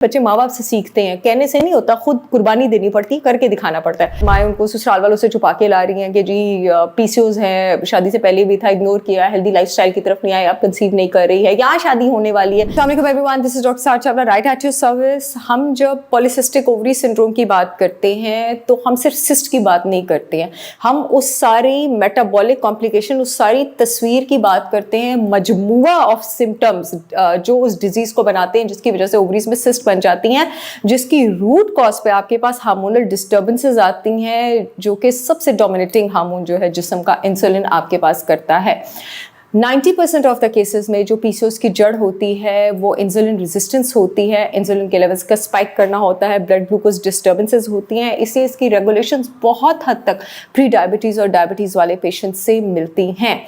बच्चे माँ बाप से सीखते हैं, कहने से नहीं होता, खुद कुर्बानी देनी पड़ती है, करके दिखाना पड़ता है। माएँ उनको ससुराल वालों से छुपा के ला रही हैं कि जी पीसीओएस है, शादी से पहले भी था, इग्नोर किया, हेल्दी लाइफस्टाइल की तरफ नहीं आए, अब कंसीव नहीं कर रही है, यहाँ शादी होने वाली है। अस्सलाम वालेकुम एवरीवन, दिस इज डॉक्टर सारा Chawla, right at your service. हम जब पॉलीसिस्टिक ओवरी सिंड्रोम की बात करते हैं तो हम सिर्फ सिस्ट की बात नहीं करते हैं, हम उस सारी मेटाबॉलिक कॉम्प्लिकेशन, उस सारी तस्वीर की बात करते हैं, मजमुआ ऑफ सिम्टम्स जो उस डिजीज को बनाते हैं, जिसकी वजह से ओवरीज में सिस्ट बन जाती हैं, जिसकी रूट कॉज पे आपके पास हार्मोनल डिस्टर्बेंसेस आती हैं, जो कि सबसे डोमिनेटिंग हार्मोन जो है जिस्म का, इंसुलिन आपके पास करता है। 90% ऑफ द केसेस में जो पीसीओएस की जड़ होती है वो इंसुलिन रेजिस्टेंस होती है, इंसुलिन के लेवल्स का स्पाइक करना होता है, ब्लड ग्लूकोज डिस्टर्बेंसेस होती हैं, इसलिए इसकी रेगुलेशंस बहुत हद तक प्री डायबिटीज़ और डायबिटीज़ वाले पेशेंट्स से मिलती हैं।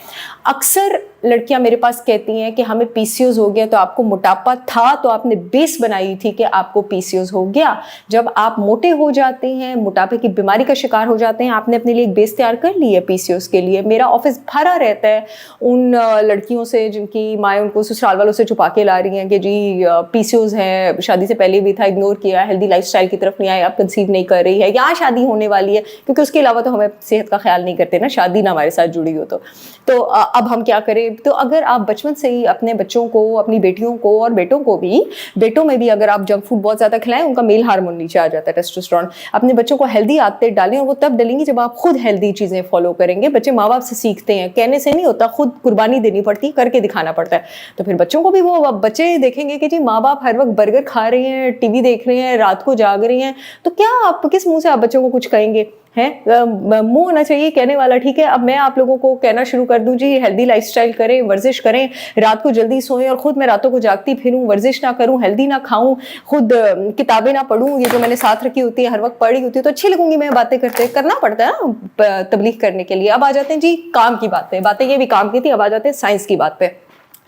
अक्सर लड़कियां मेरे पास कहती हैं कि हमें पीसीओएस हो गया, तो आपको मोटापा था तो आपने बेस बनाई थी कि आपको पीसीओएस हो गया। जब आप मोटे हो जाते हैं, मोटापे की बीमारी का शिकार हो जाते हैं, आपने अपने लिए एक बेस तैयार कर ली है पीसीओएस के लिए। मेरा ऑफिस भरा रहता है उन लड़कियों से जिनकी माएँ उनको ससुराल वालों से छुपा के ला रही हैं कि जी पीसीओएस है, शादी से पहले भी था, इग्नोर किया, हेल्दी लाइफस्टाइल की तरफ नहीं आए, अब कंसीव नहीं कर रही है, यहाँ शादी होने वाली है, क्योंकि उसके अलावा तो हमें सेहत का ख्याल नहीं करते ना, शादी ना हमारे साथ जुड़ी हो तो अब हम क्या करें। तो अगर आप बचपन से ही अपने बच्चों को, अपनी बेटियों को और बेटों को भी, बेटों में भी अगर आप जंक फूड बहुत ज़्यादा खिलाएं, उनका मेल हार्मोन नीचे आ जाता है, टेस्टोस्टेरोन। अपने बच्चों को हेल्दी आदतें डालें, और वो तब डलेंगी जब आप खुद हेल्दी चीज़ें फॉलो करेंगे। बच्चे माँ बाप से सीखते हैं, कहने से नहीं होता, खुद कुर्बानी देनी पड़ती है, करके दिखाना पड़ता है। तो फिर बच्चों को भी वो बच्चे देखेंगे कि जी माँ बाप हर वक्त बर्गर खा रहे हैं, टीवी देख रहे हैं, रात को जाग रहे हैं, तो क्या आप किस मुँह से आप बच्चों को कुछ कहेंगे? है मुंह होना चाहिए कहने वाला, ठीक है। अब मैं आप लोगों को कहना शुरू कर दूं, जी हेल्दी लाइफस्टाइल करें, वर्जिश करें, रात को जल्दी सोएं, और खुद मैं रातों को जागती फिरूं, वर्जिश ना करूं, हेल्दी ना खाऊं, खुद किताबें ना पढूं, ये जो मैंने साथ रखी होती है हर वक्त पढ़ी होती है, तो अच्छी लगूंगी मैं बातें करते, करना पड़ता है ना तबलीग करने के लिए। अब आ जाते हैं जी काम की बातें ये भी काम की थी, अब आ जाते हैं साइंस की बात पे।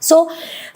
So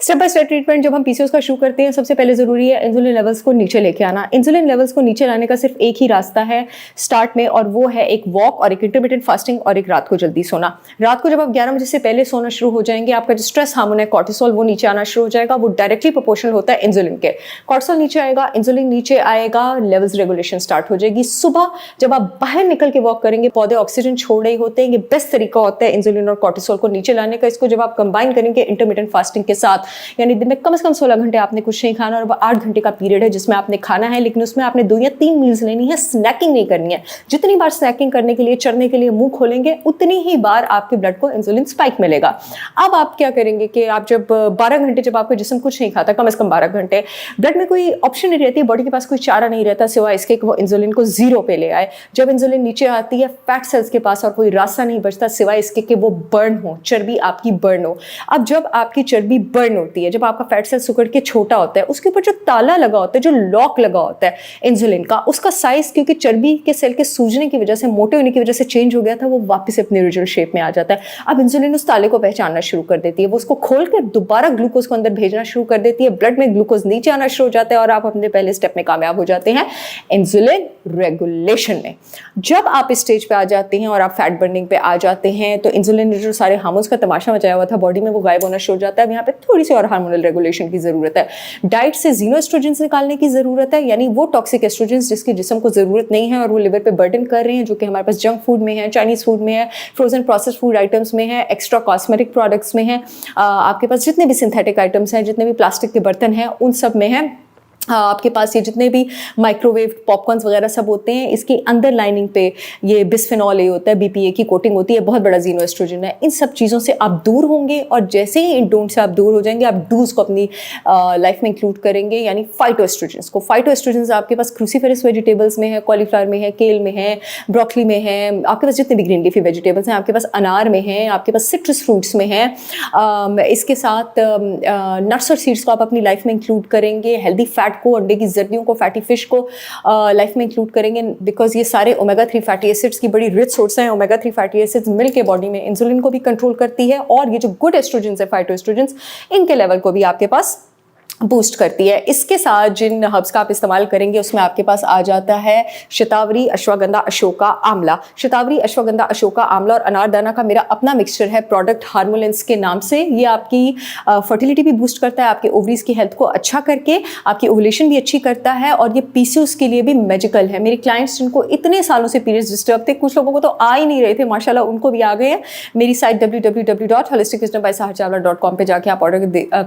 step by step treatment जब हम पीसीओएस का शुरू करते हैं, सबसे पहले ज़रूरी है इंसुलिन लेवल्स को नीचे लेके आना। इंसुलिन लेवल्स को नीचे लाने का सिर्फ एक ही रास्ता है स्टार्ट में, और वो है एक वॉक और एक इंटरमिटेंट फास्टिंग और एक रात को जल्दी सोना। रात को जब आप 11 बजे से पहले सोना शुरू हो जाएंगे, आपका जो स्ट्रेस हार्मोन है कॉर्टिसोल, वो नीचे आना शुरू हो जाएगा। वो डायरेक्टली प्रोपोर्शनल होता है इंसुलिन के। कॉर्टिसोल नीचे आएगा, इंसुलिन नीचे आएगा, लेवल्स रेगुलेशन स्टार्ट हो जाएगी। सुबह जब आप बाहर निकल के वॉक करेंगे, पौधे ऑक्सीजन छोड़ रहे होते हैं, ये बेस्ट तरीका होता है इंसुलिन और कॉर्टिसोल को नीचे लाने का। इसको जब आप कंबाइन करेंगे इंटरमिटेंट फास्टिंग के साथ, यानी दिन में कम से कम 16 घंटे आपने कुछ नहीं खाना, और वो 8 घंटे का पीरियड है जिसमें आपने खाना है, लेकिन उसमें आपने 2 या 3 मील्स लेनी है, स्नैकिंग नहीं करनी है। जितनी बार स्नैकिंग करने के लिए, चरने के लिए मुंह खोलेंगे, उतनी ही बार आपके ब्लड को इंसुलिन स्पाइक मिलेगा। अब आप क्या करेंगे कि आप जब 12 घंटे जब आपका जिस्म कुछ नहीं खाता, कम से कम 12 घंटे, ब्लड में कोई ऑप्शन नहीं रहती, बॉडी के पास कोई चारा नहीं रहता सिवाय इसके कि वो इंसुलिन को 0 पे ले आए। जब इंसुलिन नीचे आती है, फैट सेल्स के पास और कोई रास्ता नहीं बचता सिवाय इसके कि वो बर्न हो, चर्बी आपकी बर्न हो। अब जब आपकी चर्बी बर्न होती है, जब आपका फैट सेल सुकड़ के छोटा होता है, उसके ऊपर जो ताला लगा होता है, जो लॉक लगा होता है इंसुलिन का, उसका साइज क्योंकि चर्बी के सेल के सूजने की वजह से, मोटे होने की वजह से चेंज हो गया था, वो वापस अपने ओरिजिनल शेप में आ जाता है। अब इंसुलिन उस ताले को पहचानना शुरू कर देती है, वो उसको खोल कर दोबारा ग्लूकोज को अंदर भेजना शुरू कर देती है, ब्लड में ग्लूकोज नीचे आना शुरू हो जाता है, और आप अपने पहले स्टेप में कामयाब हो जाते हैं इंसुलिन रेगुलेशन में। जब आप इस स्टेज पे आ जाते हैं और आप फैट बर्निंग पे आ जाते हैं, तो इंसुलिन ने जो सारे हार्मोन्स का तमाशा मचाया हुआ था बॉडी में, वो गायब होना शुरू हो जाता है। यहाँ पे थोड़ी सी और हार्मोनल रेगुलेशन की जरूरत है। डाइट से ज़ीनोएस्ट्रोजेंस निकालने की जरूरत है, यानी वो टॉक्सिक एस्ट्रोजेंस जिसकी जिस्म को जरूरत नहीं है और वो लिवर पे बर्डन कर रहे हैं, जो कि हमारे पास जंक फूड में है, चाइनीज फूड में है, फ्रोजन प्रोसेस्ड फूड आइटम्स में है, एक्स्ट्रा कॉस्मेटिक प्रोडक्ट्स में है, आपके पास जितने भी सिंथेटिक आइटम्स हैं, जितने भी प्लास्टिक के बर्तन हैं, उन सब में है। आपके पास ये जितने भी माइक्रोवेव पॉपकॉर्न्स वगैरह सब होते हैं, इसकी अंदर लाइनिंग पे ये बिस्फेनॉल ए होता है, बीपीए की कोटिंग होती है, बहुत बड़ा ज़ीनोएस्ट्रोजन है। इन सब चीज़ों से आप दूर होंगे, और जैसे ही इन डोंट से आप दूर हो जाएंगे, आप डूज को अपनी लाइफ में इंक्लूड करेंगे, यानी फाइटोएस्ट्रोजेंस को। फाइटोएस्ट्रोजेंस आपके पास क्रूसीफेरस वेजिटेबल्स में है, कॉलीफ्लावर में है, केल में है, ब्रोकली में है, आपके पास जितने भी ग्रीन लीफी वेजिटेबल्स हैं, आपके पास अनार में है, आपके पास सिट्रस फ्रूट्स में है। इसके साथ नट्स और सीड्स को आप अपनी लाइफ में इंक्लूड करेंगे, हेल्दी फैट को, अंडे की जर्दियों को, फैटी फिश को लाइफ में इंक्लूड करेंगे, बिकॉज ये सारे ओमेगा 3 फैटी एसिड्स की बड़ी रिच सोर्स हैं। ओमेगा 3 फैटी एसिड्स मिल के बॉडी में इंसुलिन को भी कंट्रोल करती है, और ये जो गुड एस्ट्रोजेंस है, फाइटोएस्ट्रोजेंस, इनके लेवल को भी आपके पास बूस्ट करती है। इसके साथ जिन हर्ब्स का आप इस्तेमाल करेंगे उसमें आपके पास आ जाता है शतावरी, अश्वगंधा, अशोका, आंवला। शतावरी, अश्वगंधा, अशोका, आंवला और अनारदाना का मेरा अपना मिक्सचर है प्रोडक्ट हार्मोलेंस के नाम से। ये आपकी फर्टिलिटी भी बूस्ट करता है, आपके ओवरीज की हेल्थ को अच्छा करके आपकी ओवुलेशन भी अच्छी करता है, और ये पीसीओएस के लिए भी मैजिकल है। मेरे क्लाइंट्स जिनको इतने सालों से पीरियड्स डिस्टर्ब थे, कुछ लोगों को तो आ ही नहीं रहे थे, माशाल्लाह उनको भी आ गए हैं। मेरी साइट www.holisticwisdombysaharjawla.com पे जाके आप ऑर्डर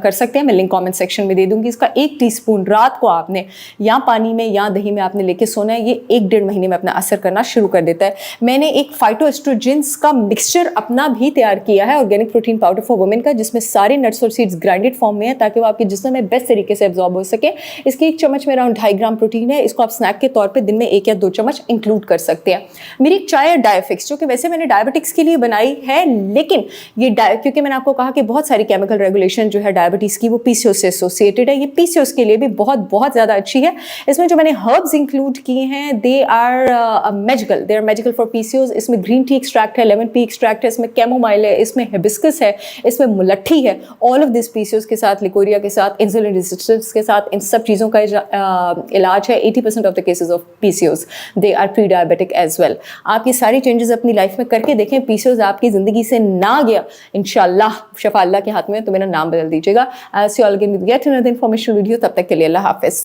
कर सकते हैं। मैं लिंक कॉमेंट सेक्शन में दे दूंगी। इसका 1 टीस्पून रात को आपने या पानी में या दही में आपने लेके सोना है। ये 1-1.5 महीने में अपना असर करना शुरू कर देता है। मैंने एक फाइटोएस्ट्रोजेंस का मिक्सचर अपना भी तैयार किया है, organic protein powder for women का, जिसमें सारे नट्स और सीड्स ग्राइंडेड फॉर्म में है ताकि वो आपके जिस्म में बेस्ट तरीके से एब्जॉर्ब हो सके। इसके 1 चम्मच में अराउंड 2.5 ग्राम प्रोटीन है। इसको आप स्नैक के तौर पर दिन में 1 या 2 चम्मच इंक्लूड कर सकते हैं। मेरी एक चाय डायफिक्स, जो कि वैसे मैंने डायबिटिक्स के लिए बनाई है, लेकिन ये क्योंकि मैंने आपको कहा कि बहुत सारी केमिकल रेगुलेशन जो है डायबिटीज की वो पीसीओएस से एसोसिएटेड है, ये पीसीओएस के लिए भी बहुत बहुत ज्यादा अच्छी है। इसमें जो मैंने हर्ब्स इंक्लूड किए हैं they are magical for PCOS. इसमें ग्रीन टी एक्सट्रैक्ट है, लेमन टी एक्सट्रैक्ट है, इसमें कैमोमाइल है, इसमें हिबिस्कस है, इसमें मुलट्ठी है। ऑल ऑफ दिस पीसीओएस के साथ, लिकोरिया के साथ, इंसुलिन रेजिस्टेंस के साथ, इन सब चीज़ों का इलाज है। 80% of the cases of PCOS they are pre diabetic as well. आप ये सारी चेंजेस अपनी लाइफ में करके देखें, पीसीओएस आपकी जिंदगी से ना गया, इंशाल्लाह शफा अल्लाह के हाथ में, तो मेरा नाम बदल दीजिएगा। I'll see you all again with yet another information video. तब तक के लिए अल्लाह हाफिज।